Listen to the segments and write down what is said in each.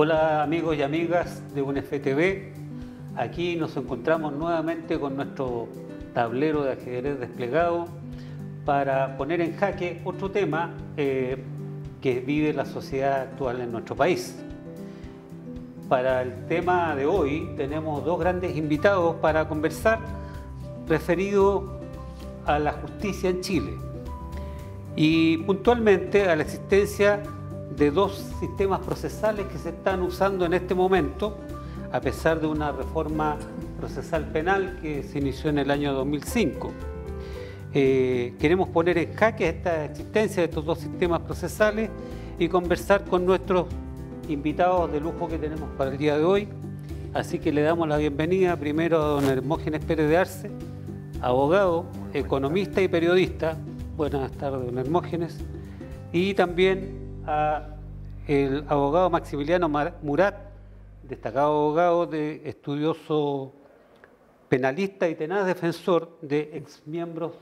Hola amigos y amigas de UNEFE-TV, aquí nos encontramos nuevamente con nuestro tablero de ajedrez desplegado para poner en jaque otro tema que vive la sociedad actual en nuestro país. Para el tema de hoy tenemos dos grandes invitados para conversar referido a la justicia en Chile y puntualmente a la existencia de dos sistemas procesales que se están usando en este momento, a pesar de una reforma procesal penal que se inició en el año 2005. Queremos poner en jaque esta existencia de estos dos sistemas procesales y conversar con nuestros invitados de lujo que tenemos para el día de hoy. Así que le damos la bienvenida primero a don Hermógenes Pérez de Arce, abogado, economista y periodista. Buenas tardes, don Hermógenes. Y también el abogado Maximiliano Murat, destacado abogado, estudioso penalista y tenaz defensor de exmiembros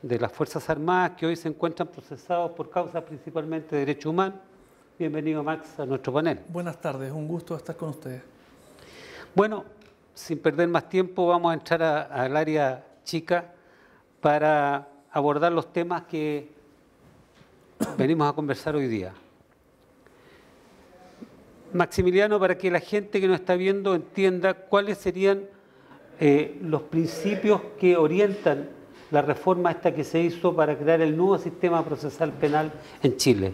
de las Fuerzas Armadas que hoy se encuentran procesados por causas principalmente de derechos humanos. Bienvenido, Max, a nuestro panel. Buenas tardes, un gusto estar con ustedes. Bueno, sin perder más tiempo, vamos a entrar al área chica para abordar los temas que venimos a conversar hoy día. Maximiliano, para que la gente que nos está viendo entienda cuáles serían los principios que orientan la reforma esta que se hizo para crear el nuevo sistema procesal penal en Chile.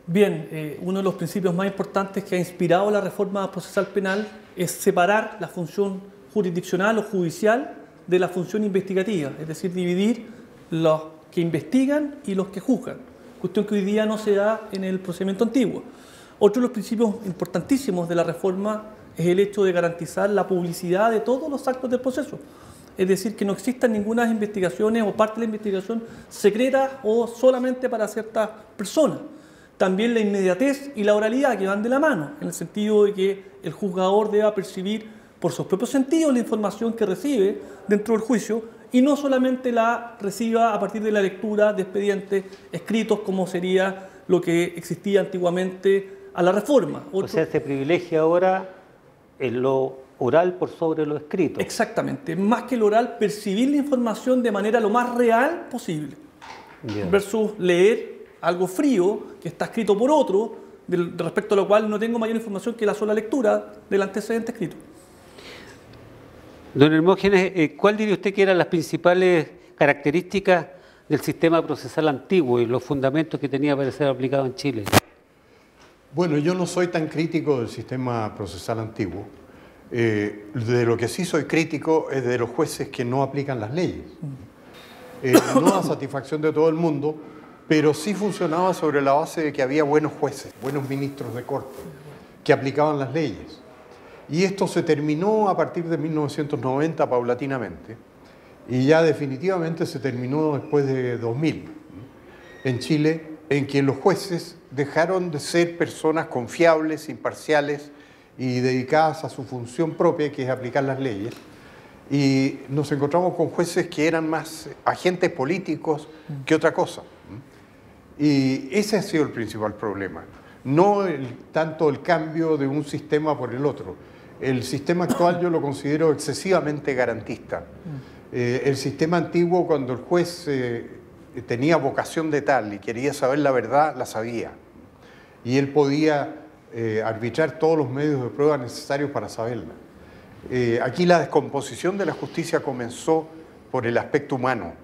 Bien, uno de los principios más importantes que ha inspirado la reforma procesal penal es separar la función jurisdiccional o judicial de la función investigativa, es decir, dividir los que investigan y los que juzgan, cuestión que hoy día no se da en el procedimiento antiguo. Otro de los principios importantísimos de la reforma es el hecho de garantizar la publicidad de todos los actos del proceso. Es decir, que no existan ninguna investigaciones o parte de la investigación secreta o solamente para ciertas personas. También la inmediatez y la oralidad que van de la mano, en el sentido de que el juzgador deba percibir por sus propios sentidos la información que recibe dentro del juicio y no solamente la reciba a partir de la lectura de expedientes escritos como sería lo que existía antiguamente a la reforma. O sea, se privilegia ahora en lo oral por sobre lo escrito. Exactamente, más que el oral, percibir la información de manera lo más real posible. Bien. Versus leer algo frío que está escrito por otro, respecto a lo cual no tengo mayor información que la sola lectura del antecedente escrito. Don Hermógenes, ¿cuál diría usted que eran las principales características del sistema procesal antiguo y los fundamentos que tenía para ser aplicado en Chile? Bueno, yo no soy tan crítico del sistema procesal antiguo. De lo que sí soy crítico es de los jueces que no aplican las leyes. No a satisfacción de todo el mundo, pero sí funcionaba sobre la base de que había buenos jueces, buenos ministros de corte, que aplicaban las leyes. Y esto se terminó a partir de 1990 paulatinamente, y ya definitivamente se terminó después de 2000 en Chile, en que los jueces dejaron de ser personas confiables, imparciales y dedicadas a su función propia, que es aplicar las leyes, y nos encontramos con jueces que eran más agentes políticos que otra cosa. Y ese ha sido el principal problema, no tanto el cambio de un sistema por el otro. El sistema actual yo lo considero excesivamente garantista. El sistema antiguo, cuando el juez tenía vocación de tal y quería saber la verdad, la sabía. Y él podía arbitrar todos los medios de prueba necesarios para saberla. Aquí la descomposición de la justicia comenzó por el aspecto humano,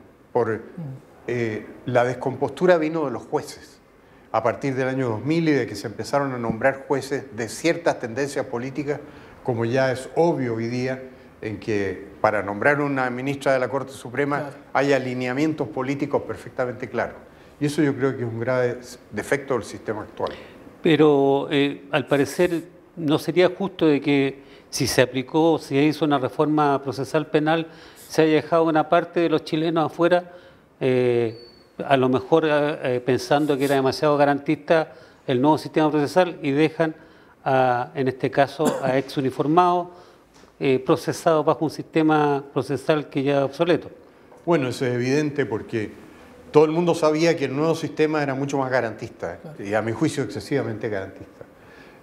la descompostura vino de los jueces a partir del año 2000 y de que se empezaron a nombrar jueces de ciertas tendencias políticas, como ya es obvio hoy día, en que para nombrar una ministra de la Corte Suprema hay alineamientos políticos perfectamente claros. Y eso yo creo que es un grave defecto del sistema actual. Pero al parecer no sería justo de que si se aplicó, si se hizo una reforma procesal penal, se haya dejado una parte de los chilenos afuera, a lo mejor pensando que era demasiado garantista el nuevo sistema procesal y dejan, en este caso, a exuniformados procesados bajo un sistema procesal que ya es obsoleto. Bueno, eso es evidente porque todo el mundo sabía que el nuevo sistema era mucho más garantista, y a mi juicio excesivamente garantista.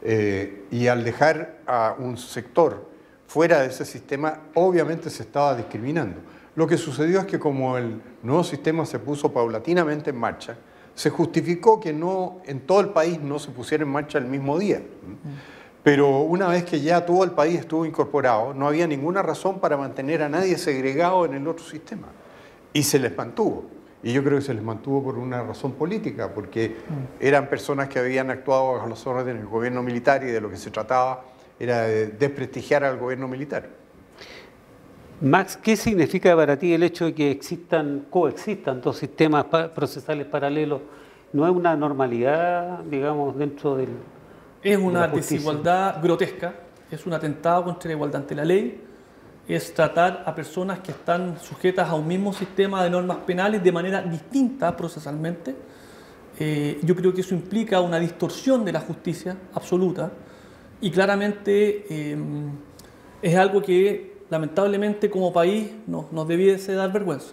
Y al dejar a un sector fuera de ese sistema, obviamente se estaba discriminando. Lo que sucedió es que como el nuevo sistema se puso paulatinamente en marcha, se justificó que no, en todo el país no se pusiera en marcha el mismo día. Pero una vez que ya todo el país estuvo incorporado, no había ninguna razón para mantener a nadie segregado en el otro sistema. Y se les mantuvo. Y yo creo que se les mantuvo por una razón política, porque eran personas que habían actuado bajo las órdenes del gobierno militar y de lo que se trataba era de desprestigiar al gobierno militar. Max, ¿qué significa para ti el hecho de que coexistan dos sistemas procesales paralelos? ¿No es una normalidad, digamos, dentro del... Es una desigualdad grotesca, es un atentado contra la igualdad ante la ley, es tratar a personas que están sujetas a un mismo sistema de normas penales de manera distinta procesalmente. Yo creo que eso implica una distorsión de la justicia absoluta y claramente es algo que lamentablemente como país nos debiese dar vergüenza,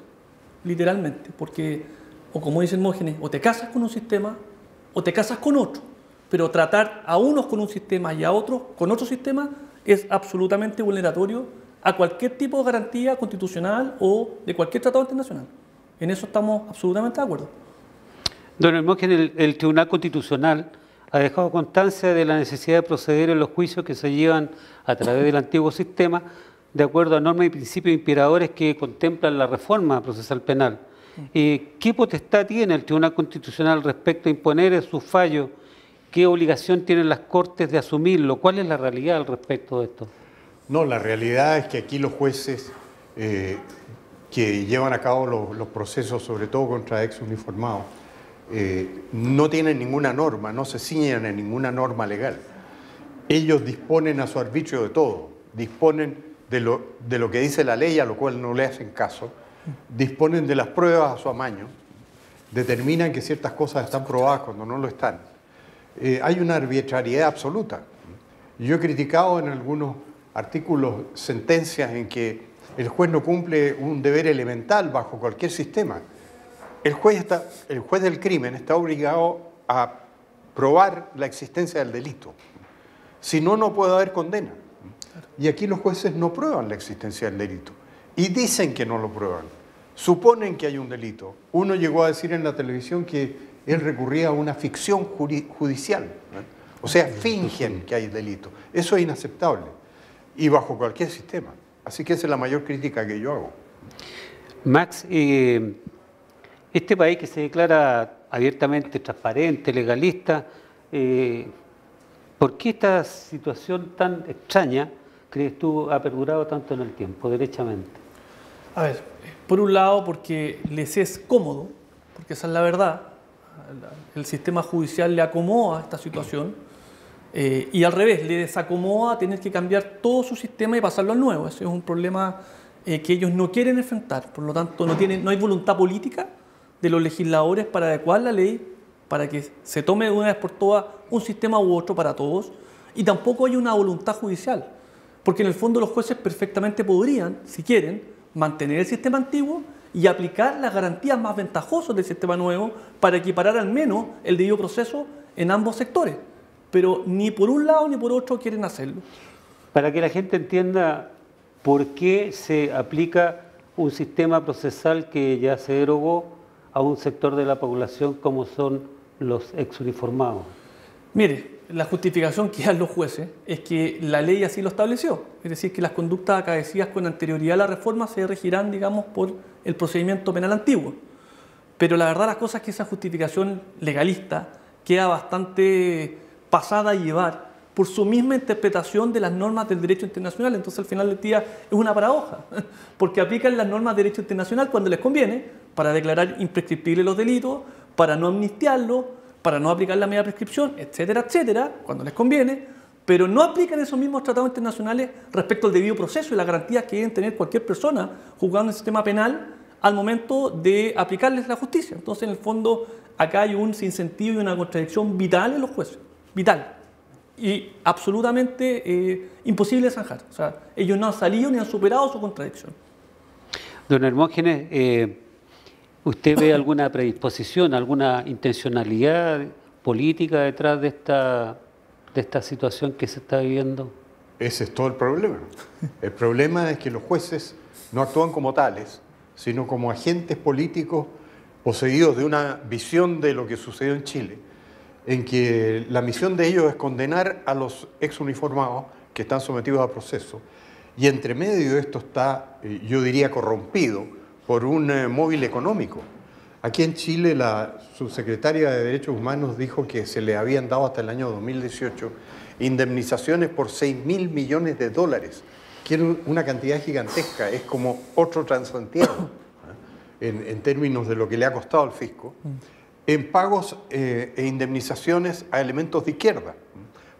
literalmente, porque, o como dice Hermógenes, o te casas con un sistema o te casas con otro, pero tratar a unos con un sistema y a otros con otro sistema es absolutamente vulneratorio a cualquier tipo de garantía constitucional o de cualquier tratado internacional. En eso estamos absolutamente de acuerdo. Don Hermógenes, el Tribunal Constitucional ha dejado constancia de la necesidad de proceder en los juicios que se llevan a través del antiguo sistema de acuerdo a normas y principios inspiradores que contemplan la reforma procesal penal. ¿Qué potestad tiene el Tribunal Constitucional respecto a imponer en sus fallos? ¿Qué obligación tienen las Cortes de asumirlo? ¿Cuál es la realidad al respecto de esto? No, la realidad es que aquí los jueces que llevan a cabo los procesos, sobre todo contra exuniformados, no tienen ninguna norma, no se ciñen en ninguna norma legal. Ellos disponen a su arbitrio de todo, disponen de lo que dice la ley, a lo cual no le hacen caso, disponen de las pruebas a su amaño, determinan que ciertas cosas están probadas cuando no lo están. Hay una arbitrariedad absoluta. Yo he criticado en algunos artículos sentencias en que el juez no cumple un deber elemental bajo cualquier sistema. El juez del crimen está obligado a probar la existencia del delito. Si no, no puede haber condena. Y aquí los jueces no prueban la existencia del delito. Y dicen que no lo prueban. Suponen que hay un delito. Uno llegó a decir en la televisión que él recurría a una ficción judicial, ¿no? O sea, fingen que hay delito. Eso es inaceptable. Y bajo cualquier sistema. Así que esa es la mayor crítica que yo hago. Max, este país que se declara abiertamente transparente, legalista, ¿por qué esta situación tan extraña, crees tú, ha perdurado tanto en el tiempo, derechamente? A ver, por un lado porque les es cómodo, porque esa es la verdad, el sistema judicial le acomoda a esta situación, y al revés, le desacomoda tener que cambiar todo su sistema y pasarlo al nuevo. Ese es un problema que ellos no quieren enfrentar, por lo tanto no hay voluntad política de los legisladores para adecuar la ley, para que se tome de una vez por todas un sistema u otro para todos, y tampoco hay una voluntad judicial, porque en el fondo los jueces perfectamente podrían, si quieren, mantener el sistema antiguo y aplicar las garantías más ventajosas del sistema nuevo para equiparar al menos el debido proceso en ambos sectores, pero ni por un lado ni por otro quieren hacerlo. Para que la gente entienda por qué se aplica un sistema procesal que ya se derogó a un sector de la población como son los exuniformados. Mire, la justificación que dan los jueces es que la ley así lo estableció, es decir, que las conductas acaecidas con anterioridad a la reforma se regirán, digamos, por el procedimiento penal antiguo. Pero la verdad las cosas es que esa justificación legalista queda bastante pasada a llevar por su misma interpretación de las normas del derecho internacional. Entonces al final del día es una paradoja, porque aplican las normas del derecho internacional cuando les conviene, para declarar imprescriptibles los delitos, para no amnistiarlos, para no aplicar la media prescripción, etcétera, etcétera, cuando les conviene, pero no aplican esos mismos tratados internacionales respecto al debido proceso y las garantías que deben tener cualquier persona juzgando el sistema penal al momento de aplicarles la justicia. Entonces, en el fondo, acá hay un sinsentido y una contradicción vital en los jueces, vital, y absolutamente imposible de zanjar. O sea, ellos no han salido ni han superado su contradicción. Don Hermógenes, ¿usted ve alguna predisposición, alguna intencionalidad política detrás de esta de esta situación que se está viviendo? Ese es todo el problema. El problema es que los jueces no actúan como tales, sino como agentes políticos poseídos de una visión de lo que sucedió en Chile, en que la misión de ellos es condenar a los exuniformados que están sometidos a proceso. Y entre medio de esto está, yo diría, corrompido por un móvil económico. Aquí en Chile la subsecretaria de Derechos Humanos dijo que se le habían dado hasta el año 2018 indemnizaciones por 6.000 millones de dólares, que es una cantidad gigantesca, es como otro Transantiago, en términos de lo que le ha costado al fisco, en pagos e indemnizaciones a elementos de izquierda,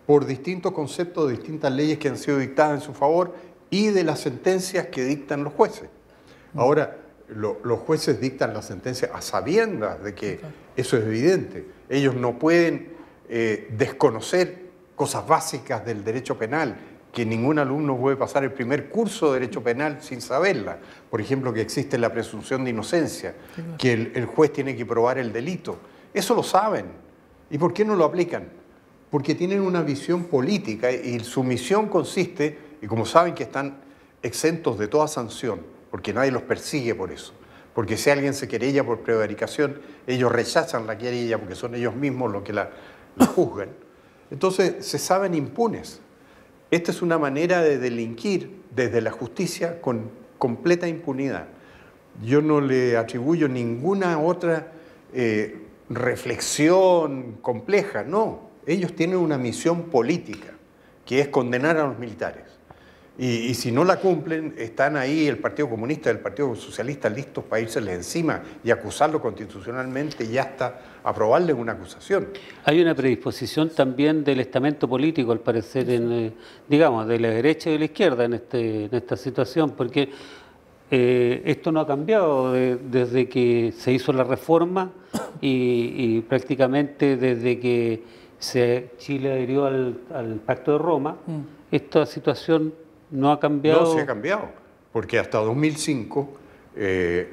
por distintos conceptos de distintas leyes que han sido dictadas en su favor y de las sentencias que dictan los jueces. Ahora, los jueces dictan las sentencias a sabiendas de que eso es evidente. Ellos no pueden desconocer cosas básicas del derecho penal, que ningún alumno puede pasar el primer curso de derecho penal sin saberla. Por ejemplo, que existe la presunción de inocencia, que el juez tiene que probar el delito. Eso lo saben. ¿Y por qué no lo aplican? Porque tienen una visión política y su misión consiste, y como saben que están exentos de toda sanción, porque nadie los persigue por eso, porque si alguien se querella por prevaricación, ellos rechazan la querella porque son ellos mismos los que la juzgan. Entonces se saben impunes. Esta es una manera de delinquir desde la justicia con completa impunidad. Yo no le atribuyo ninguna otra reflexión compleja, no. Ellos tienen una misión política, que es condenar a los militares. Y si no la cumplen, están ahí el Partido Comunista y el Partido Socialista listos para irseles encima y acusarlo constitucionalmente y hasta aprobarles una acusación. Hay una predisposición también del estamento político, al parecer, digamos, de la derecha y de la izquierda en esta situación, porque esto no ha cambiado desde que se hizo la reforma y prácticamente desde que Chile adhirió al Pacto de Roma. Esta situación no ha cambiado. No, se ha cambiado, porque hasta 2005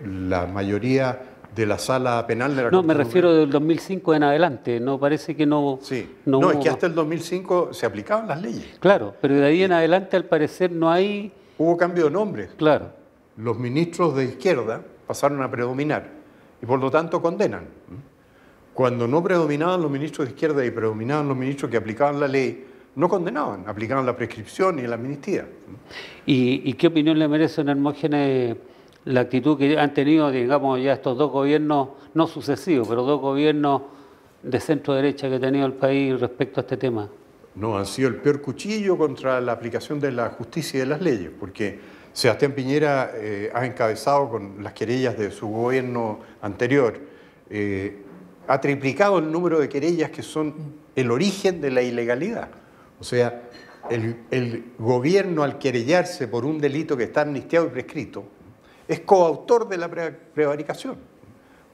la mayoría de la sala penal de la No, me refiero del 2005 en adelante, no parece que no... Sí, no, es que hasta el 2005 se aplicaban las leyes. Claro, pero de ahí en adelante al parecer no hay... Hubo cambio de nombres. Claro. Los ministros de izquierda pasaron a predominar y por lo tanto condenan. Cuando no predominaban los ministros de izquierda y predominaban los ministros que aplicaban la ley, no condenaban, aplicaban la prescripción y la amnistía. ¿Y qué opinión le merece, don Hermógenes, la actitud que han tenido, digamos, ya estos dos gobiernos, no sucesivos, pero dos gobiernos de centro-derecha que ha tenido el país respecto a este tema? No, han sido el peor cuchillo contra la aplicación de la justicia y de las leyes, porque Sebastián Piñera ha encabezado con las querellas de su gobierno anterior, ha triplicado el número de querellas que son el origen de la ilegalidad. O sea, el gobierno al querellarse por un delito que está amnistiado y prescrito es coautor de la prevaricación,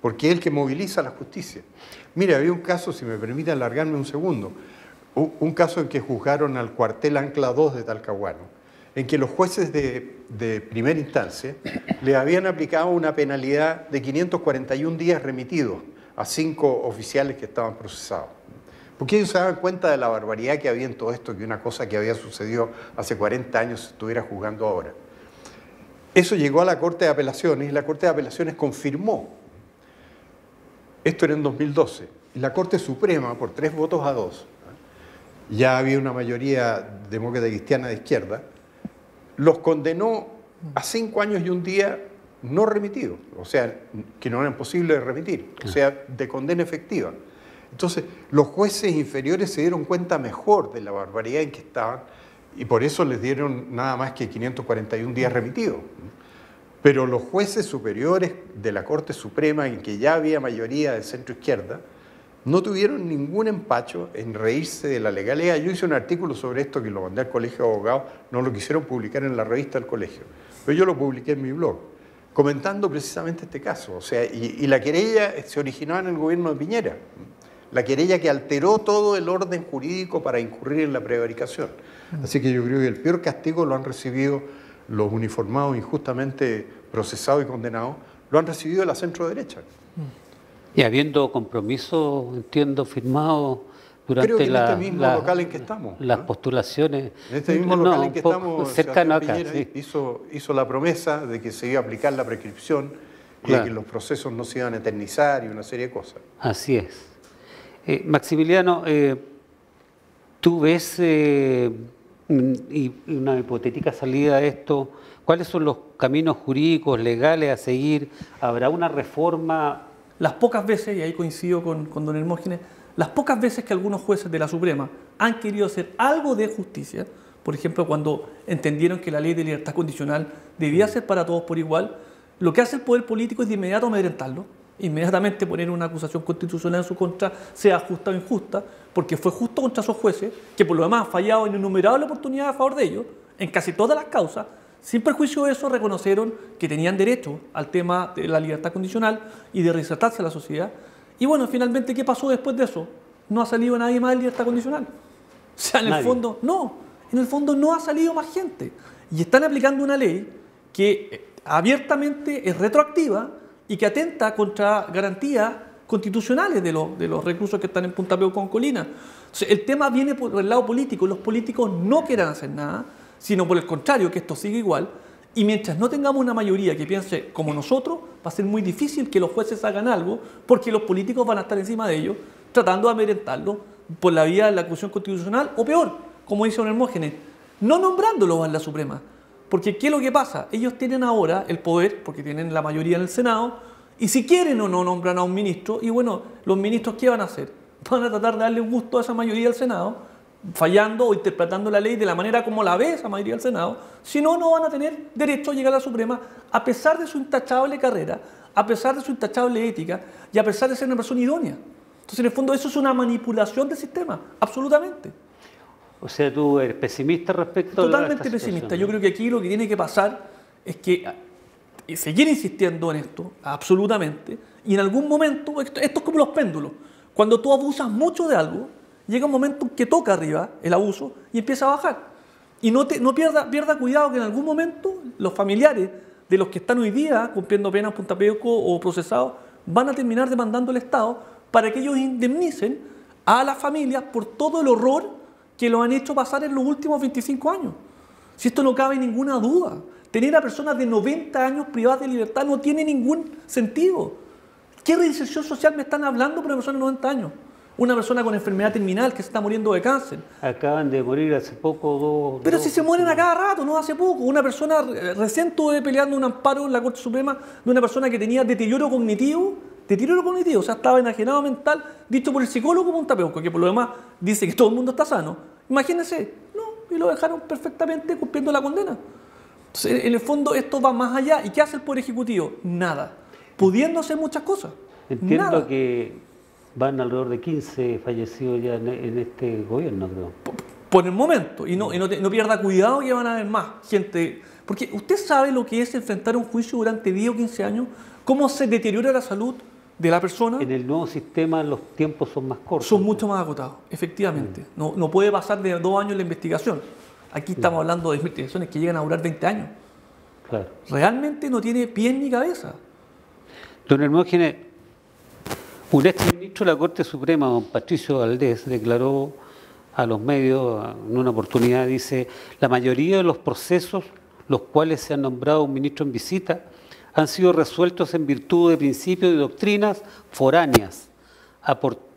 porque es el que moviliza la justicia. Mire, había un caso, si me permite alargarme un segundo, un caso en que juzgaron al cuartel Ancla 2 de Talcahuano, en que los jueces de primera instancia le habían aplicado una penalidad de 541 días remitidos a 5 oficiales que estaban procesados. Porque ellos se daban cuenta de la barbaridad que había en todo esto, que una cosa que había sucedido hace 40 años se estuviera juzgando ahora. Eso llegó a la Corte de Apelaciones y la Corte de Apelaciones confirmó. Esto era en 2012. Y la Corte Suprema, por 3 votos a 2, ya había una mayoría demócrata cristiana de izquierda, los condenó a 5 años y un día no remitidos, o sea, que no eran posibles de remitir, o sea, de condena efectiva. Entonces, los jueces inferiores se dieron cuenta mejor de la barbaridad en que estaban y por eso les dieron nada más que 541 días remitidos. Pero los jueces superiores de la Corte Suprema, en que ya había mayoría de centro-izquierda, no tuvieron ningún empacho en reírse de la legalidad. Yo hice un artículo sobre esto que lo mandé al Colegio de Abogados, no lo quisieron publicar en la revista del colegio, pero yo lo publiqué en mi blog, comentando precisamente este caso. O sea, y la querella se originó en el gobierno de Piñera, la querella que alteró todo el orden jurídico para incurrir en la prevaricación. Así que yo creo que el peor castigo lo han recibido los uniformados injustamente procesados y condenados, lo han recibido la centro-derecha. Y habiendo compromiso, entiendo, firmado durante creo que en este mismo local en que estamos. las postulaciones. En este mismo local en que un poco estamos, cercano acá. Piñera Sí. hizo la promesa de que se iba a aplicar la prescripción y Claro. de que los procesos no se iban a eternizar y una serie de cosas. Así es. Maximiliano, ¿tú ves y una hipotética salida de esto? ¿Cuáles son los caminos jurídicos, legales a seguir? ¿Habrá una reforma? Las pocas veces, y ahí coincido con don Hermógenes, las pocas veces que algunos jueces de la Suprema han querido hacer algo de justicia, por ejemplo, cuando entendieron que la ley de libertad condicional debía ser para todos por igual, lo que hace el poder político es de inmediato amedrentarlo, inmediatamente poner una acusación constitucional en su contra, sea justa o injusta, porque fue justo contra esos jueces, que por lo demás han fallado en innumerables oportunidades a favor de ellos, en casi todas las causas. Sin perjuicio de eso, reconocieron que tenían derecho al tema de la libertad condicional y de reinsertarse a la sociedad. Y bueno, finalmente, ¿qué pasó después de eso? No ha salido nadie más de libertad condicional. O sea, en el fondo, no ha salido más gente. Y están aplicando una ley que abiertamente es retroactiva y que atenta contra garantías constitucionales de los reclusos que están en Punta Peuco con Colina. Entonces, el tema viene por el lado político. Los políticos no quieran hacer nada, sino por el contrario, que esto siga igual. Y mientras no tengamos una mayoría que piense como nosotros, va a ser muy difícil que los jueces hagan algo, porque los políticos van a estar encima de ellos, tratando de amedrentarlo por la vía de la acusación constitucional, o peor, como dice don Hermógenes, no nombrándolos en la Suprema. Porque ¿qué es lo que pasa? Ellos tienen ahora el poder, porque tienen la mayoría en el Senado, y si quieren o no nombran a un ministro, y bueno, los ministros ¿qué van a hacer? Van a tratar de darle un gusto a esa mayoría del Senado, fallando o interpretando la ley de la manera como la ve esa mayoría del Senado, si no, no van a tener derecho a llegar a la Suprema, a pesar de su intachable carrera, a pesar de su intachable ética y a pesar de ser una persona idónea. Entonces, en el fondo, eso es una manipulación del sistema, absolutamente. O sea, tú eres pesimista respecto a Totalmente pesimista. Yo creo que aquí lo que tiene que pasar es que seguir insistiendo en esto, absolutamente, y en algún momento, esto es como los péndulos, cuando tú abusas mucho de algo, llega un momento en que toca arriba el abuso y empieza a bajar. Y no pierda cuidado que en algún momento los familiares de los que están hoy día cumpliendo penas en Punta Peuco o procesados van a terminar demandando al Estado para que ellos indemnicen a las familias por todo el horror que lo han hecho pasar en los últimos 25 años. Si esto no cabe ninguna duda. Tener a personas de 90 años privadas de libertad no tiene ningún sentido. ¿Qué reinserción social me están hablando por una persona de 90 años? Una persona con enfermedad terminal que se está muriendo de cáncer. Acaban de morir hace poco dos... Pero si se mueren a cada rato, no hace poco. Una persona, recién estuve peleando un amparo en la Corte Suprema de una persona que tenía deterioro cognitivo, o sea, estaba enajenado mental, dicho por el psicólogo Punta Peuco, que por lo demás dice que todo el mundo está sano. Imagínense, no, y lo dejaron perfectamente cumpliendo la condena. Entonces, en el fondo, esto va más allá. ¿Y qué hace el Poder Ejecutivo? Nada. Pudiendo hacer muchas cosas. Entiendo nada. que van alrededor de 15 fallecidos ya en este gobierno, creo. Por el momento. Y no pierda cuidado que van a haber más gente. Porque usted sabe lo que es enfrentar un juicio durante 10 o 15 años, cómo se deteriora la salud de la persona. En el nuevo sistema los tiempos son más cortos. Son mucho más acotados, efectivamente. No puede pasar de 2 años la investigación. Aquí estamos hablando de investigaciones que llegan a durar 20 años. Claro. Realmente no tiene pies ni cabeza. Don Hermógenes, un exministro de la Corte Suprema, don Patricio Valdés, declaró a los medios en una oportunidad, dice, la mayoría de los procesos los cuales se han nombrado un ministro en visita han sido resueltos en virtud de principios y doctrinas foráneas,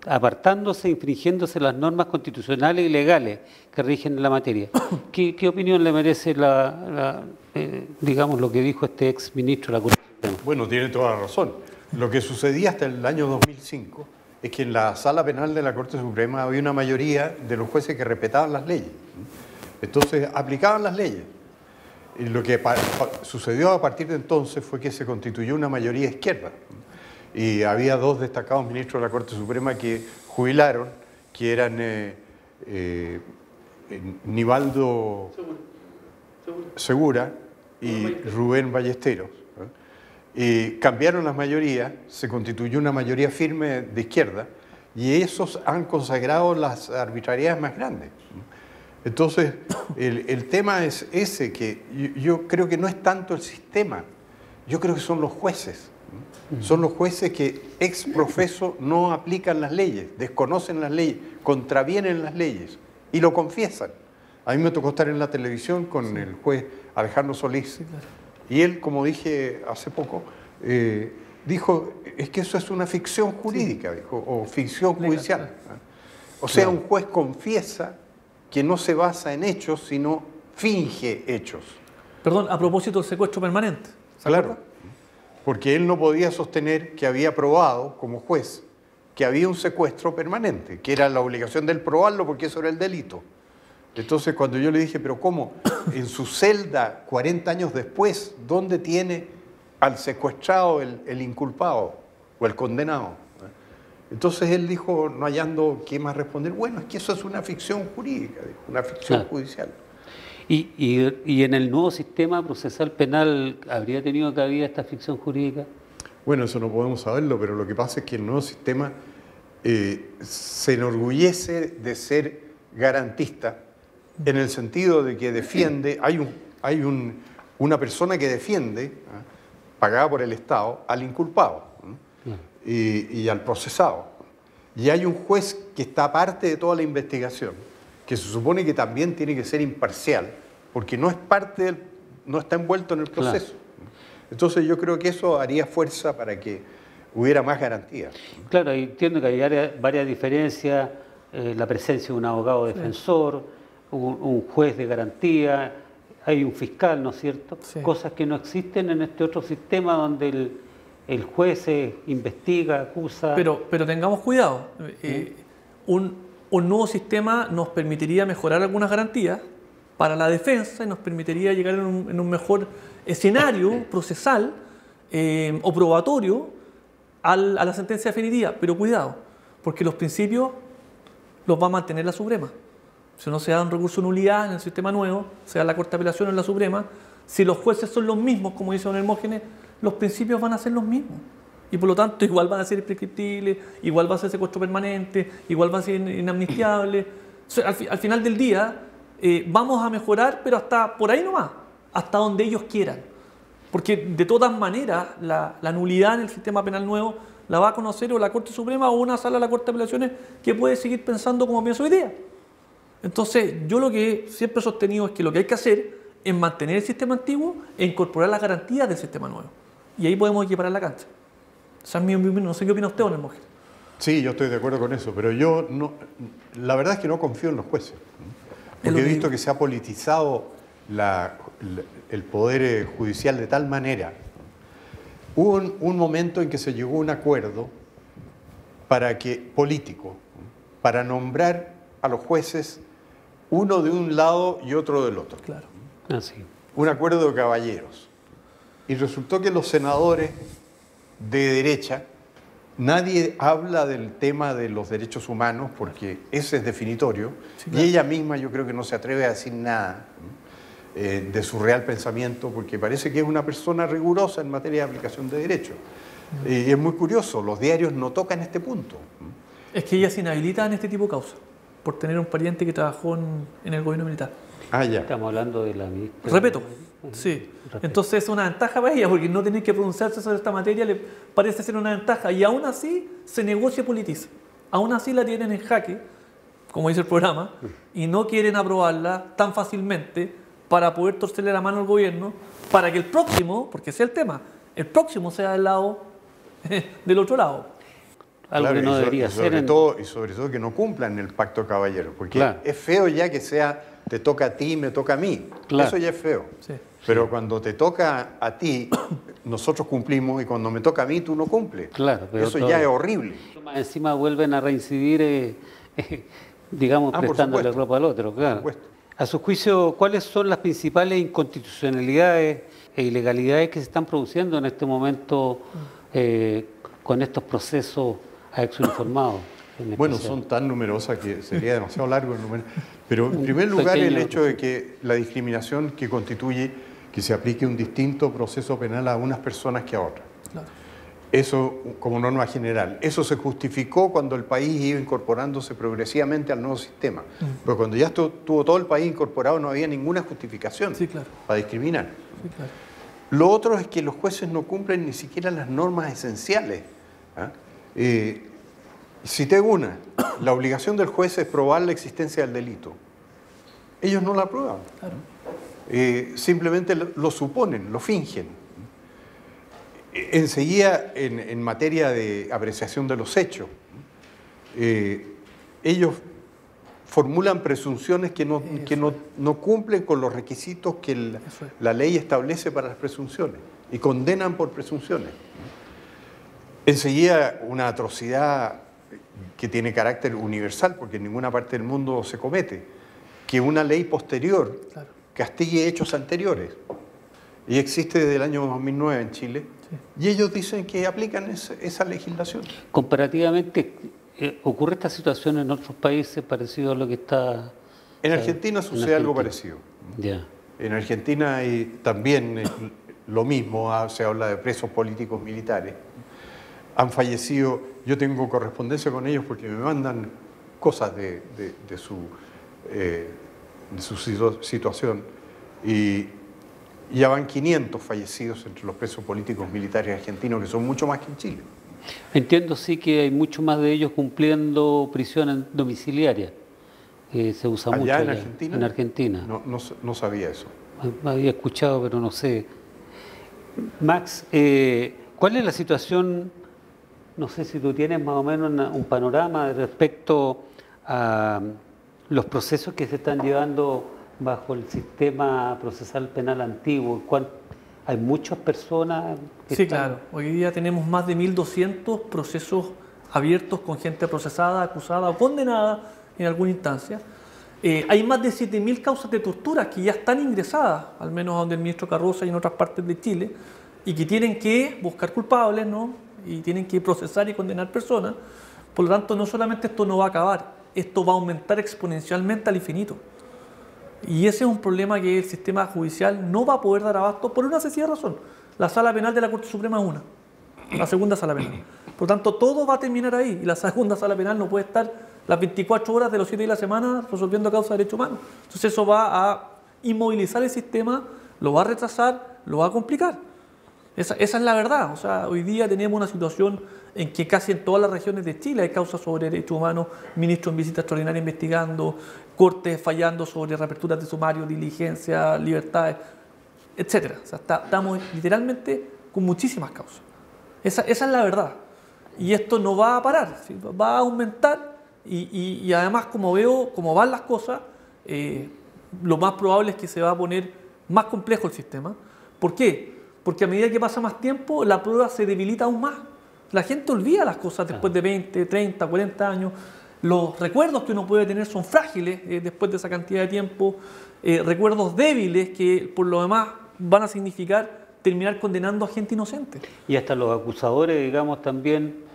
apartándose e infringiéndose las normas constitucionales y legales que rigen la materia. ¿Qué opinión le merece digamos, lo que dijo este ex ministro de la Corte Suprema? Bueno, tiene toda la razón. Lo que sucedía hasta el año 2005 es que en la Sala Penal de la Corte Suprema había una mayoría de los jueces que respetaban las leyes. Entonces, aplicaban las leyes. Y lo que sucedió a partir de entonces fue que se constituyó una mayoría izquierda. Y había 2 destacados ministros de la Corte Suprema que jubilaron, que eran Nivaldo Segura y Rubén Ballesteros. Y cambiaron las mayorías, se constituyó una mayoría firme de izquierda y esos han consagrado las arbitrariedades más grandes. Entonces, el tema es ese, que yo creo que no es tanto el sistema, yo creo que son los jueces. Son los jueces que ex profeso no aplican las leyes, desconocen las leyes, contravienen las leyes y lo confiesan. A mí me tocó estar en la televisión con el juez Alejandro Solís, y él, como dije hace poco, dijo, es que eso es una ficción jurídica, dijo, o ficción judicial. O sea, un juez confiesa que no se basa en hechos, sino finge hechos. Perdón, a propósito del secuestro permanente. Claro, porque él no podía sostener que había probado, como juez, que había un secuestro permanente, que era la obligación de él probarlo porque eso era el delito. Entonces, cuando yo le dije, pero ¿cómo? En su celda, 40 años después, ¿dónde tiene al secuestrado el inculpado o el condenado? Entonces él dijo, no hallando qué más responder, bueno, es que eso es una ficción jurídica, una ficción judicial. ¿Y en el nuevo sistema procesal penal habría tenido cabida esta ficción jurídica? Bueno, eso no podemos saberlo, pero lo que pasa es que el nuevo sistema se enorgullece de ser garantista en el sentido de que defiende, hay una persona que defiende, pagada por el Estado, al inculpado y al procesado. Y hay un juez que está aparte de toda la investigación, que se supone que también tiene que ser imparcial, porque no es parte no está envuelto en el proceso. Entonces yo creo que eso haría fuerza para que hubiera más garantías. Claro, entiendo que hay varias diferencias, la presencia de un abogado defensor, un juez de garantía, hay un fiscal, ¿no es cierto? Sí. Cosas que no existen en este otro sistema donde el juez investiga, acusa... Pero tengamos cuidado, un nuevo sistema nos permitiría mejorar algunas garantías para la defensa y nos permitiría llegar en un mejor escenario procesal o probatorio a la sentencia definitiva. Pero cuidado, porque los principios los va a mantener la Suprema. Si no se da un recurso de nulidad en el sistema nuevo, sea la Corte de Apelación o en la Suprema, si los jueces son los mismos, como dice don Hermógenes, los principios van a ser los mismos. Y por lo tanto, igual van a ser imprescriptibles, igual va a ser secuestro permanente, igual va a ser inamnistiable. O sea, al final del día, vamos a mejorar, pero hasta por ahí nomás, hasta donde ellos quieran. Porque de todas maneras, la nulidad en el sistema penal nuevo la va a conocer o la Corte Suprema o una sala de la Corte de Apelaciones que puede seguir pensando como pienso hoy día. Entonces, yo lo que siempre he sostenido es que lo que hay que hacer es mantener el sistema antiguo e incorporar las garantías del sistema nuevo. Y ahí podemos equiparar la cancha. Esa es mi opinión. No sé qué opina usted, don Hermógenes. Sí, yo estoy de acuerdo con eso, pero yo no, la verdad es que no confío en los jueces. Porque he visto que se ha politizado el poder judicial de tal manera. Hubo un momento en que se llegó a un acuerdo político para nombrar a los jueces uno de un lado y otro del otro. Claro. Así. Un acuerdo de caballeros. Y resultó que los senadores de derecha, nadie habla del tema de los derechos humanos porque ese es definitorio, sí, claro. Y ella misma yo creo que no se atreve a decir nada de su real pensamiento porque parece que es una persona rigurosa en materia de aplicación de derechos. Y es muy curioso, los diarios no tocan este punto. Es que ella se inhabilita en este tipo de causas por tener un pariente que trabajó en el gobierno militar. Ah, ya. Estamos hablando de la ministra. Repeto, sí. Entonces es una ventaja para ella porque no tener que pronunciarse sobre esta materia le parece ser una ventaja y aún así se negocia y politiza. Aún así la tienen en jaque, como dice el programa, y no quieren aprobarla tan fácilmente para poder torcerle la mano al gobierno para que el próximo, porque ese es el tema, el próximo sea del lado del otro lado. Algo claro, que no debería ser. Y sobre todo que no cumplan el pacto de caballeros. Porque claro. Es feo ya que sea te toca a ti, me toca a mí. Claro. Eso ya es feo. Sí. Pero cuando te toca a ti, nosotros cumplimos y cuando me toca a mí, tú no cumples. Claro, pero eso ya es horrible. Encima vuelven a reincidir, digamos, prestándole ropa al otro. Claro. A su juicio, ¿cuáles son las principales inconstitucionalidades e ilegalidades que se están produciendo en este momento con estos procesos a exuniformados? Bueno, son tan numerosas que sería demasiado largo el número. Pero en primer lugar el hecho de que la discriminación que constituye que se aplique un distinto proceso penal a unas personas que a otras. Claro. Eso como norma general. Eso se justificó cuando el país iba incorporándose progresivamente al nuevo sistema. Pero cuando ya estuvo todo el país incorporado no había ninguna justificación para discriminar. Sí, claro. Lo otro es que los jueces no cumplen ni siquiera las normas esenciales. ¿Ah? Cité una, la obligación del juez es probar la existencia del delito. Ellos no la prueban. Claro. Simplemente lo suponen, lo fingen. Enseguida, en materia de apreciación de los hechos, ellos formulan presunciones que no cumplen con los requisitos que la ley establece para las presunciones y condenan por presunciones. Enseguida, una atrocidad que tiene carácter universal, porque en ninguna parte del mundo se comete, que una ley posterior castigue hechos anteriores. Y existe desde el año 2009 en Chile, y ellos dicen que aplican esa legislación. Comparativamente, ¿ocurre esta situación en otros países parecido a lo que está...? En Argentina sucede algo parecido. Ya. En Argentina también lo mismo, se habla de presos políticos militares. Han fallecido, yo tengo correspondencia con ellos porque me mandan cosas de su situación, y ya van 500 fallecidos entre los presos políticos militares argentinos, que son mucho más que en Chile. Entiendo sí que hay mucho más de ellos cumpliendo prisión domiciliaria. Se usa mucho allá en Argentina. En Argentina. No sabía eso. Había escuchado, pero no sé. Max, ¿cuál es la situación? No sé si tú tienes más o menos un panorama respecto a los procesos que se están llevando bajo el sistema procesal penal antiguo. Hay muchas personas que sí, claro. Hoy día tenemos más de 1.200 procesos abiertos con gente procesada, acusada o condenada en alguna instancia. Hay más de 7.000 causas de tortura que ya están ingresadas, al menos a donde el ministro Carroza y en otras partes de Chile, y que tienen que buscar culpables, ¿no? Y tienen que procesar y condenar personas. Por lo tanto, no solamente esto no va a acabar, esto va a aumentar exponencialmente al infinito. Y ese es un problema que el sistema judicial no va a poder dar abasto por una sencilla razón. La sala penal de la Corte Suprema es una, la segunda sala penal. Por lo tanto, todo va a terminar ahí, y la segunda sala penal no puede estar las 24 horas de los 7 días de la semana resolviendo causas de derechos humanos. Entonces eso va a inmovilizar el sistema, lo va a retrasar, lo va a complicar. Esa es la verdad. O sea, hoy día tenemos una situación en que casi en todas las regiones de Chile hay causas sobre derechos humanos, ministros en visita extraordinaria investigando, cortes fallando sobre reaperturas de sumario, diligencia, libertades, etc. O sea, estamos literalmente con muchísimas causas. Esa es la verdad. Y esto no va a parar, ¿sí? Va a aumentar y además, como veo cómo van las cosas, lo más probable es que se va a poner más complejo el sistema. ¿Por qué? Porque a medida que pasa más tiempo, la prueba se debilita aún más. La gente olvida las cosas después de 20, 30, 40 años. Los recuerdos que uno puede tener son frágiles después de esa cantidad de tiempo. Recuerdos débiles que por lo demás van a significar terminar condenando a gente inocente. Y hasta los acusadores, digamos, también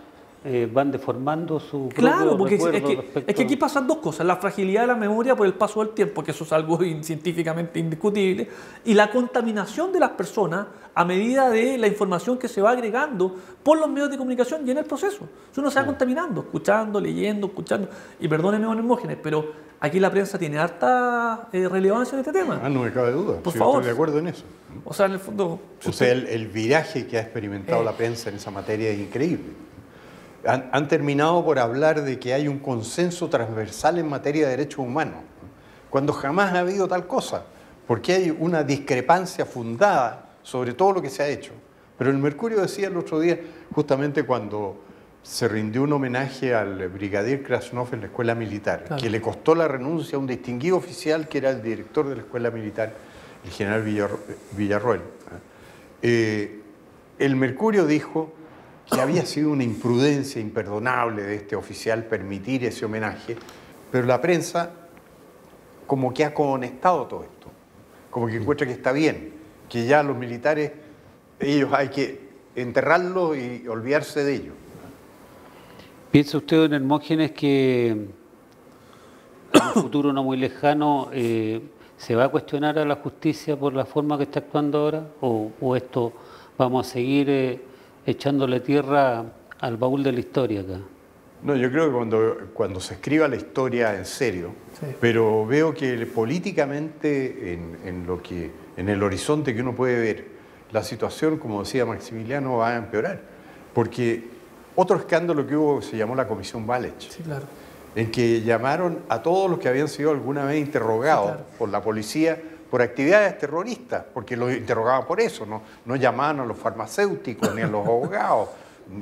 van deformando su claro, propio porque recuerdo es que aquí pasan dos cosas: la fragilidad de la memoria por el paso del tiempo, que eso es algo científicamente indiscutible, y la contaminación de las personas a medida de la información que se va agregando por los medios de comunicación y en el proceso. Uno se va contaminando, escuchando, leyendo, escuchando, y perdónenme, don Hermógenes, pero aquí la prensa tiene harta relevancia en este tema. No me cabe duda, por favor. Estoy de acuerdo en eso. O sea, en el fondo... O sea, el viraje que ha experimentado la prensa en esa materia es increíble. Han terminado por hablar de que hay un consenso transversal en materia de derechos humanos, cuando jamás ha habido tal cosa, porque hay una discrepancia fundada sobre todo lo que se ha hecho. Pero el Mercurio decía el otro día, justamente cuando se rindió un homenaje al brigadier Krasnov en la escuela militar, claro, que le costó la renuncia a un distinguido oficial que era el director de la escuela militar, el general Villarroel. El Mercurio dijo que había sido una imprudencia imperdonable de este oficial permitir ese homenaje, pero la prensa como que ha conectado todo esto, como que encuentra que está bien, que ya los militares, ellos hay que enterrarlos y olvidarse de ellos. ¿Piensa usted, don Hermógenes, que en un futuro no muy lejano se va a cuestionar a la justicia por la forma que está actuando ahora? ¿O esto vamos a seguir echándole tierra al baúl de la historia acá? No, yo creo que cuando se escriba la historia en serio, sí, pero veo que políticamente en el horizonte que uno puede ver, la situación, como decía Maximiliano, va a empeorar. Porque otro escándalo que hubo se llamó la Comisión Walech, Sí, claro. en que llamaron a todos los que habían sido alguna vez interrogados Sí, claro. por la policía por actividades terroristas, porque los interrogaban por eso, no llamaban a los farmacéuticos, ni a los abogados,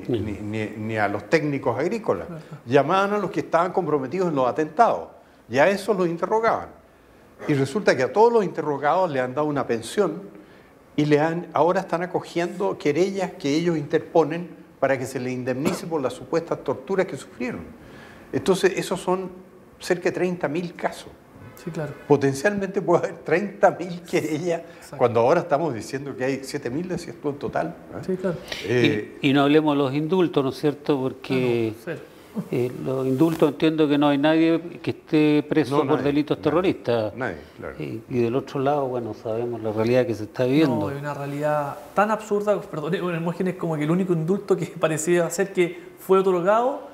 ni a los técnicos agrícolas. Llamaban a los que estaban comprometidos en los atentados, y a esos los interrogaban. Y resulta que a todos los interrogados le han dado una pensión y ahora están acogiendo querellas que ellos interponen para que se les indemnice por las supuestas torturas que sufrieron. Entonces, esos son cerca de 30.000 casos. Sí, claro. Potencialmente puede haber 30.000 querellas, cuando ahora estamos diciendo que hay 7.000, decías tú, en total. Sí, claro. Y no hablemos de los indultos, ¿no es cierto? Porque Cero. los indultos, entiendo que no hay nadie que esté preso por nadie, delitos terroristas. Nadie, claro. Y del otro lado, bueno, sabemos la realidad que se está viviendo. No, hay una realidad tan absurda, perdón, Hermógenes, como que el único indulto que parecía ser que fue otorgado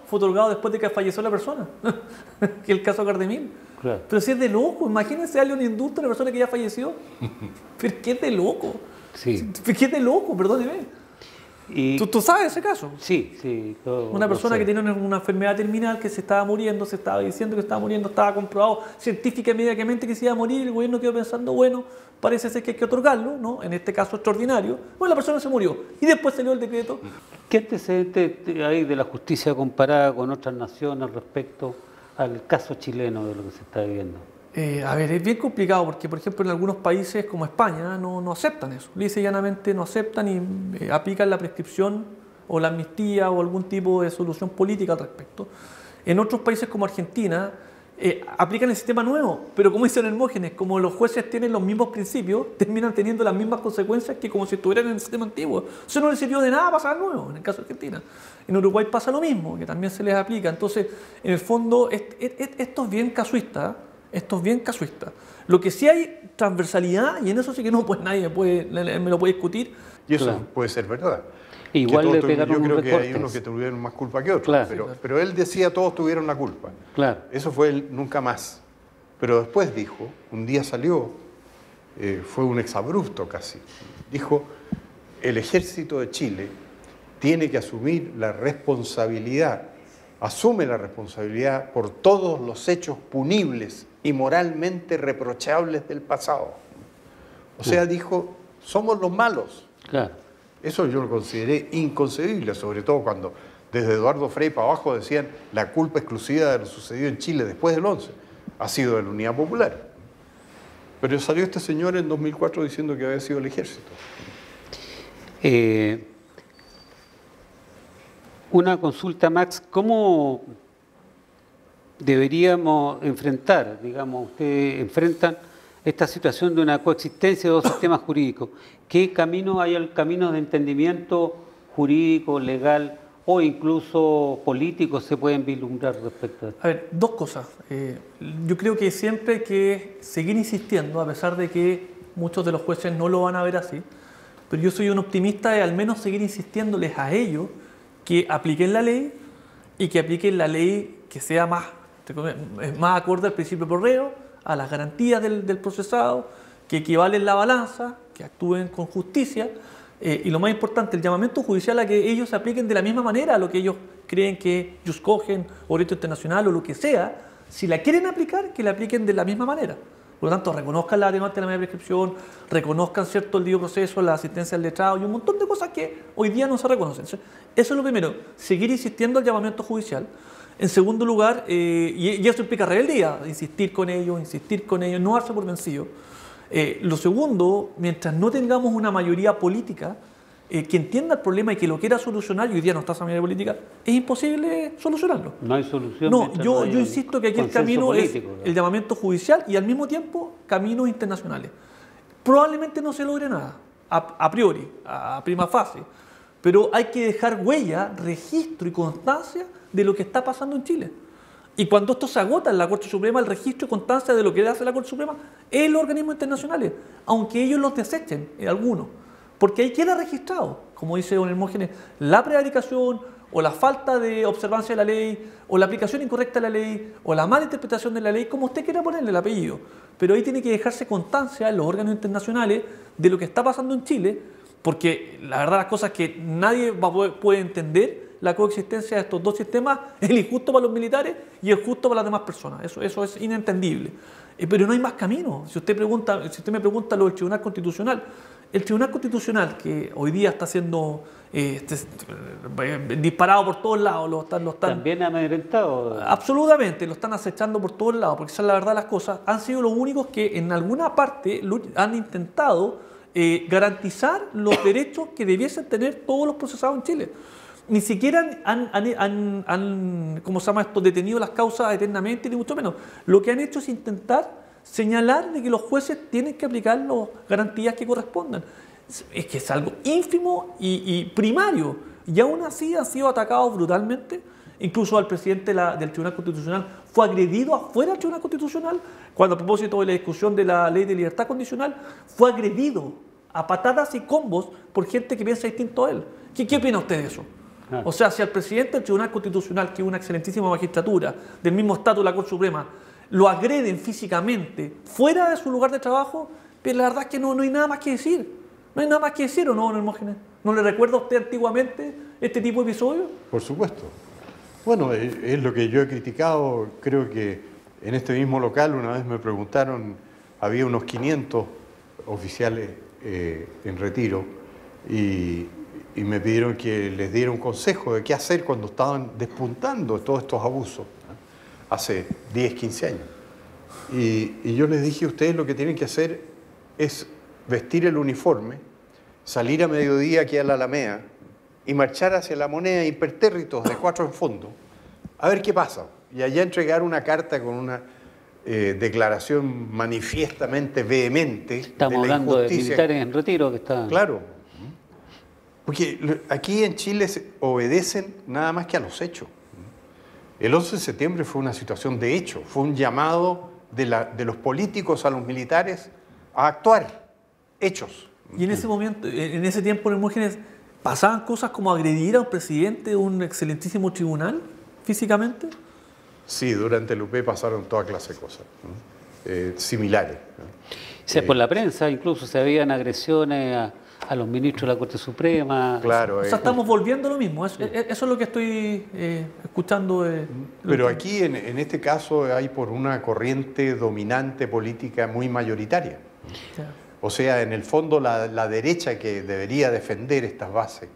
después de que falleció la persona, que es el caso Cardemil. Claro. Pero si es de loco, imagínense darle un indulto a una persona que ya falleció. Pero qué es de loco. Sí. ¿Qué es de loco? Perdóneme. Y, ¿Tú sabes ese caso? sí, sí. Una persona que tiene una enfermedad terminal, que se estaba muriendo, se estaba diciendo que estaba muriendo, estaba comprobado científica y médicamente que se iba a morir, el gobierno quedó pensando, bueno, parece ser que hay que otorgarlo, ¿no? En este caso extraordinario. Bueno, la persona se murió y después salió el decreto. ¿Qué antecedentes hay de la justicia comparada con otras naciones respecto al caso chileno de lo que se está viviendo? A ver, es bien complicado porque, por ejemplo, en algunos países como España no aceptan eso. Lisa y llanamente no aceptan y aplican la prescripción o la amnistía o algún tipo de solución política al respecto. En otros países como Argentina aplican el sistema nuevo, pero como dicen Hermógenes, como los jueces tienen los mismos principios, terminan teniendo las mismas consecuencias que como si estuvieran en el sistema antiguo. Eso no les sirvió de nada pasar nuevo, en el caso de Argentina. En Uruguay pasa lo mismo, que también se les aplica. Entonces, en el fondo, esto es bien casuista. Esto es bien casuista. Lo que sí hay transversalidad, y en eso sí que no, pues nadie me lo puede discutir. Y eso Claro. puede ser verdad. Igual Que le todos pegaron yo creo que hay recortes. unos que tuvieron más culpa que otros, Claro. pero él decía todos tuvieron la culpa. Claro. Eso fue él nunca más. Pero después dijo, un día salió, fue un exabrupto casi, dijo, el ejército de Chile tiene que asumir la responsabilidad, asume la responsabilidad por todos los hechos punibles y moralmente reprochables del pasado. O sea, dijo, somos los malos. Claro. Eso yo lo consideré inconcebible, sobre todo cuando desde Eduardo Frei para abajo decían la culpa exclusiva de lo sucedido en Chile después del 11 ha sido de la Unidad Popular. Pero salió este señor en 2004 diciendo que había sido el ejército. Una consulta, Max, ¿cómo deberíamos enfrentar, digamos, ustedes enfrentan esta situación de una coexistencia de dos sistemas jurídicos? ¿Qué camino hay, el camino de entendimiento jurídico, legal o incluso político se pueden vislumbrar respecto a esto? A ver, dos cosas. Yo creo que siempre hay que seguir insistiendo, a pesar de que muchos de los jueces no lo van a ver así, pero yo soy un optimista de al menos seguir insistiéndoles a ellos que apliquen la ley y que apliquen la ley que sea más acorde al principio por reo, a las garantías del procesado, que equivalen la balanza, que actúen con justicia y lo más importante, el llamamiento judicial a que ellos se apliquen de la misma manera a lo que ellos creen que ellos cogen o derecho internacional o lo que sea. Si la quieren aplicar, que la apliquen de la misma manera. Por lo tanto, reconozcan la atenuante de la media prescripción, reconozcan cierto el debido proceso, la asistencia al letrado y un montón de cosas que hoy día no se reconocen. Eso es lo primero, seguir insistiendo al llamamiento judicial. En segundo lugar, y eso implica rebeldía, insistir con ellos, no darse por vencido. Lo segundo, mientras no tengamos una mayoría política que entienda el problema y que lo quiera solucionar, y hoy día no está esa mayoría política, es imposible solucionarlo. No hay solución. No, yo insisto que aquí el camino político, es el llamamiento judicial y al mismo tiempo caminos internacionales. Probablemente no se logre nada, a priori, a prima fase, pero hay que dejar huella, registro y constancia de lo que está pasando en Chile. Y cuando esto se agota en la Corte Suprema, el registro y constancia de lo que hace la Corte Suprema es los organismos internacionales, aunque ellos los desechen, algunos, porque ahí queda registrado, como dice don Hermógenes, la prevaricación o la falta de observancia de la ley, o la aplicación incorrecta de la ley, o la mala interpretación de la ley, como usted quiera ponerle el apellido. Pero ahí tiene que dejarse constancia en los órganos internacionales de lo que está pasando en Chile, Porque la verdad las cosas es que nadie puede entender la coexistencia de estos dos sistemas, el injusto para los militares y el justo para las demás personas. Eso es inentendible. Pero no hay más camino. Si usted me pregunta lo del Tribunal Constitucional, el Tribunal Constitucional, que hoy día está siendo disparado por todos lados, lo están también amedrentado. Absolutamente, lo están acechando por todos lados, porque esa es la verdad de las cosas, han sido los únicos que en alguna parte han intentado garantizar los derechos que debiesen tener todos los procesados en Chile. Ni siquiera han ¿cómo se llama esto?, detenido las causas eternamente, ni mucho menos. Lo que han hecho es intentar señalar de que los jueces tienen que aplicar las garantías que correspondan. Es que es algo ínfimo y primario. Y aún así han sido atacados brutalmente. Incluso al presidente del Tribunal Constitucional fue agredido afuera del Tribunal Constitucional, cuando a propósito de la discusión de la ley de libertad condicional, fue agredido a patadas y combos por gente que piensa distinto a él. ¿Qué opina usted de eso? O sea, si al presidente del Tribunal Constitucional, que es una excelentísima magistratura, del mismo estatus de la Corte Suprema, lo agreden físicamente fuera de su lugar de trabajo, pero la verdad es que no hay nada más que decir. No hay nada más que decir, ¿o no, don Hermógenes? ¿No le recuerda a usted antiguamente este tipo de episodios? Por supuesto. Bueno, es lo que yo he criticado. Creo que en este mismo local una vez me preguntaron, había unos 500 oficiales en retiro y me pidieron que les diera un consejo de qué hacer cuando estaban despuntando todos estos abusos, ¿no?, hace 10, 15 años. Y yo les dije, ustedes lo que tienen que hacer es vestir el uniforme, salir a mediodía aquí a la Alameda y marchar hacia la Moneda impertérritos de 4 en fondo, a ver qué pasa. Y allá entregar una carta con una declaración manifiestamente vehemente. Estamos hablando de militares en retiro que están... Claro. Porque aquí en Chile se obedecen nada más que a los hechos. El 11 de septiembre fue una situación de hecho, fue un llamado de los políticos a los militares a actuar, hechos. Y en ese momento, en ese tiempo, en Hermógenes, ¿pasaban cosas como agredir a un presidente de un excelentísimo tribunal físicamente? Sí, durante el UP pasaron toda clase de cosas, ¿no?, similares, ¿no? O sea, por la prensa incluso se habían agresiones a los ministros de la Corte Suprema. Claro. O sea, estamos volviendo a lo mismo. Eso es lo que estoy escuchando. Pero aquí, en este caso, hay por una corriente dominante política muy mayoritaria. Claro. O sea, en el fondo, la derecha que debería defender estas bases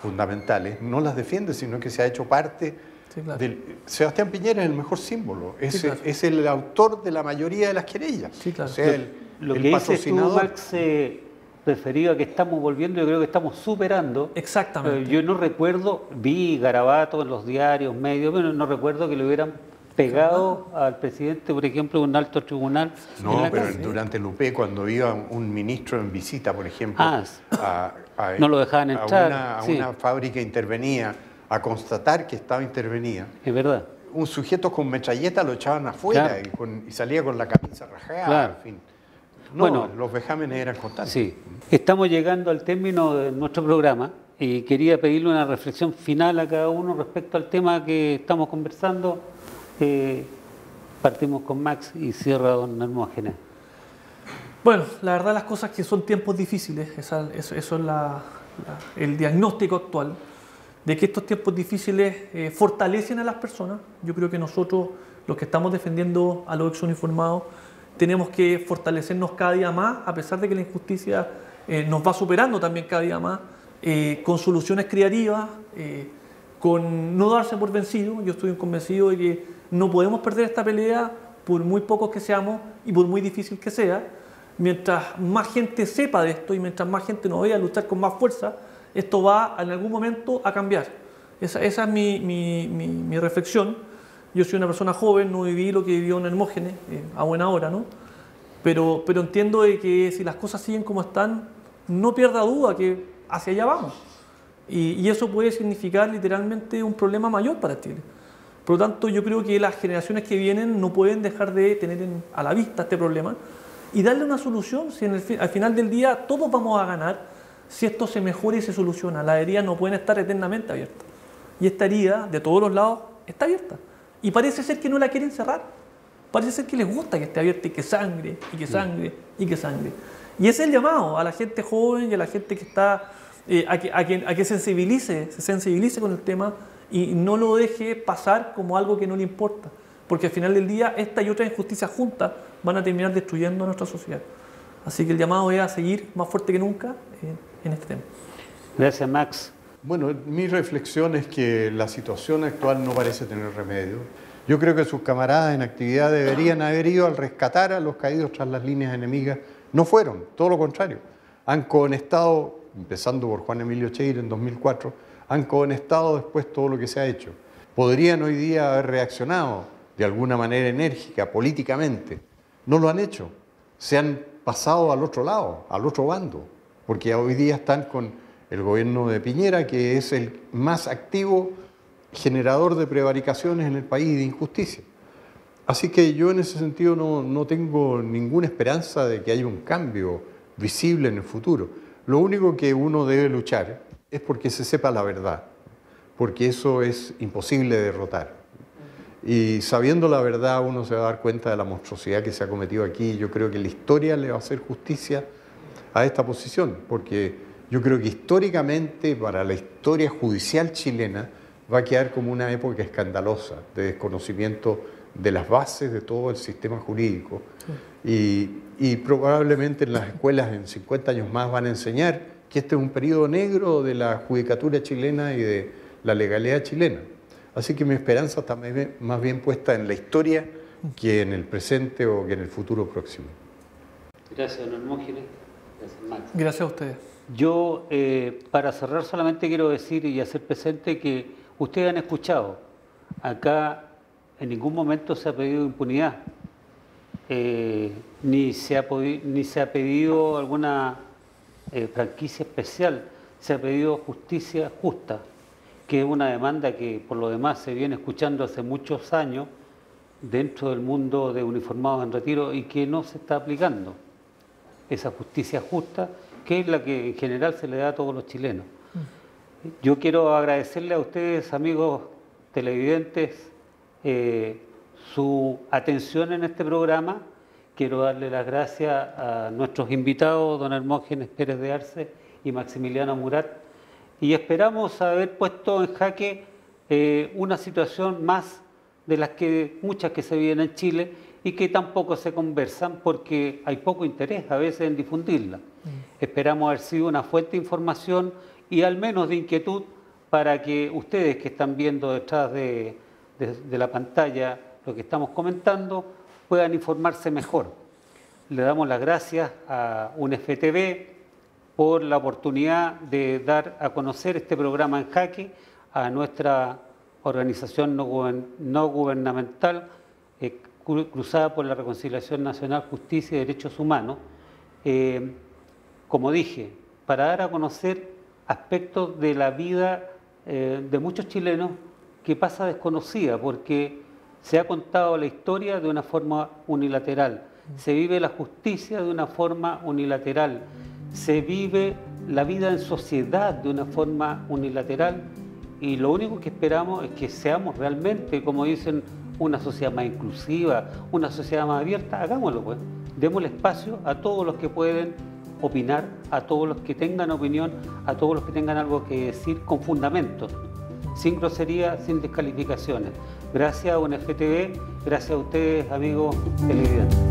fundamentales no las defiende, sino que se ha hecho parte claro. Sebastián Piñera es el mejor símbolo. Claro. Es el autor de la mayoría de las querellas. Sí, claro. O sea, lo el que dices tú, patrocinador. Max, referido a que estamos volviendo, yo creo que estamos superando. Exactamente. Yo no recuerdo, vi garabatos en los diarios, medios, pero no recuerdo que le hubieran pegado al presidente, por ejemplo, de un alto tribunal. No, pero durante el UP, cuando iba un ministro en visita, por ejemplo, no lo dejaban entrar. A una fábrica intervenía, a constatar que estaba intervenida. Es verdad. Un sujeto con metralleta lo echaban afuera, claro, y salía con la camisa rajada, claro. En fin. No, bueno, los vejámenes eran constantes. Sí. Estamos llegando al término de nuestro programa y quería pedirle una reflexión final a cada uno respecto al tema que estamos conversando. Partimos con Max y cierra don Hermógenes. Bueno, la verdad las cosas que son tiempos difíciles, eso es el diagnóstico actual, de que estos tiempos difíciles fortalecen a las personas. Yo creo que nosotros, los que estamos defendiendo a los exuniformados, tenemos que fortalecernos cada día más, a pesar de que la injusticia nos va superando también cada día más, con soluciones creativas, con no darse por vencido. Yo estoy convencido de que no podemos perder esta pelea por muy pocos que seamos y por muy difícil que sea. Mientras más gente sepa de esto y mientras más gente nos vea luchar con más fuerza, esto va en algún momento a cambiar. Esa es mi reflexión. Yo soy una persona joven, no viví lo que vivió un Hermógenes a buena hora, ¿no? Pero entiendo de que si las cosas siguen como están, no pierda duda que hacia allá vamos. Y eso puede significar literalmente un problema mayor para Chile. Por lo tanto, yo creo que las generaciones que vienen no pueden dejar de tener a la vista este problema y darle una solución. Si al final del día todos vamos a ganar si esto se mejora y se soluciona. Las heridas no pueden estar eternamente abiertas. Y esta herida, de todos los lados, está abierta. Y parece ser que no la quieren cerrar. Parece ser que les gusta que esté abierta y que sangre, y que sangre, y que sangre. Y ese es el llamado a la gente joven y a la gente que está, a que se sensibilice con el tema y no lo deje pasar como algo que no le importa. Porque al final del día, esta y otras injusticias juntas van a terminar destruyendo nuestra sociedad. Así que el llamado es a seguir más fuerte que nunca en este tema. Gracias, Max. Bueno, mi reflexión es que la situación actual no parece tener remedio. Yo creo que sus camaradas en actividad deberían haber ido al rescatar a los caídos tras las líneas enemigas. No fueron, todo lo contrario. Han cohonestado, empezando por Juan Emilio Cheire en 2004, han cohonestado después todo lo que se ha hecho. Podrían hoy día haber reaccionado de alguna manera enérgica, políticamente. No lo han hecho. Se han pasado al otro lado, al otro bando, porque hoy día están con el gobierno de Piñera, que es el más activo generador de prevaricaciones en el país y de injusticia. Así que yo en ese sentido no tengo ninguna esperanza de que haya un cambio visible en el futuro. Lo único que uno debe luchar es porque se sepa la verdad, porque eso es imposible de derrotar. Y sabiendo la verdad uno se va a dar cuenta de la monstruosidad que se ha cometido aquí. Yo creo que la historia le va a hacer justicia a esta posición, porque yo creo que históricamente para la historia judicial chilena va a quedar como una época escandalosa de desconocimiento de las bases de todo el sistema jurídico. Y probablemente en las escuelas en 50 años más van a enseñar que este es un periodo negro de la judicatura chilena y de la legalidad chilena. Así que mi esperanza está más bien puesta en la historia que en el presente o que en el futuro próximo. Gracias, don Hermógenes. Gracias, Max. Gracias a ustedes. Yo, para cerrar, solamente quiero decir y hacer presente que ustedes han escuchado, acá en ningún momento se ha pedido impunidad, ni se ha pedido alguna franquicia especial, se ha pedido justicia justa, que es una demanda que por lo demás se viene escuchando hace muchos años dentro del mundo de uniformados en retiro y que no se está aplicando. Esa justicia justa, que es la que en general se le da a todos los chilenos. Yo quiero agradecerle a ustedes, amigos televidentes, su atención en este programa. Quiero darle las gracias a nuestros invitados, don Hermógenes Pérez de Arce y Maximiliano Murat, y esperamos haber puesto en jaque una situación más de las que muchas que se viven en Chile y que tampoco se conversan porque hay poco interés a veces en difundirla. Esperamos haber sido una fuente de información y al menos de inquietud para que ustedes que están viendo detrás de la pantalla lo que estamos comentando puedan informarse mejor. Le damos las gracias a UNEFETV por la oportunidad de dar a conocer este programa en jaque a nuestra organización no gubernamental cruzada por la Reconciliación Nacional, Justicia y Derechos Humanos, como dije, para dar a conocer aspectos de la vida de muchos chilenos que pasa desconocida, porque se ha contado la historia de una forma unilateral, se vive la justicia de una forma unilateral, se vive la vida en sociedad de una forma unilateral, y lo único que esperamos es que seamos realmente, como dicen, una sociedad más inclusiva, una sociedad más abierta. Hagámoslo, pues. Démosle espacio a todos los que pueden opinar, a todos los que tengan opinión, a todos los que tengan algo que decir con fundamentos, sin grosería, sin descalificaciones. Gracias a UNEFETV, gracias a ustedes, amigos televidentes.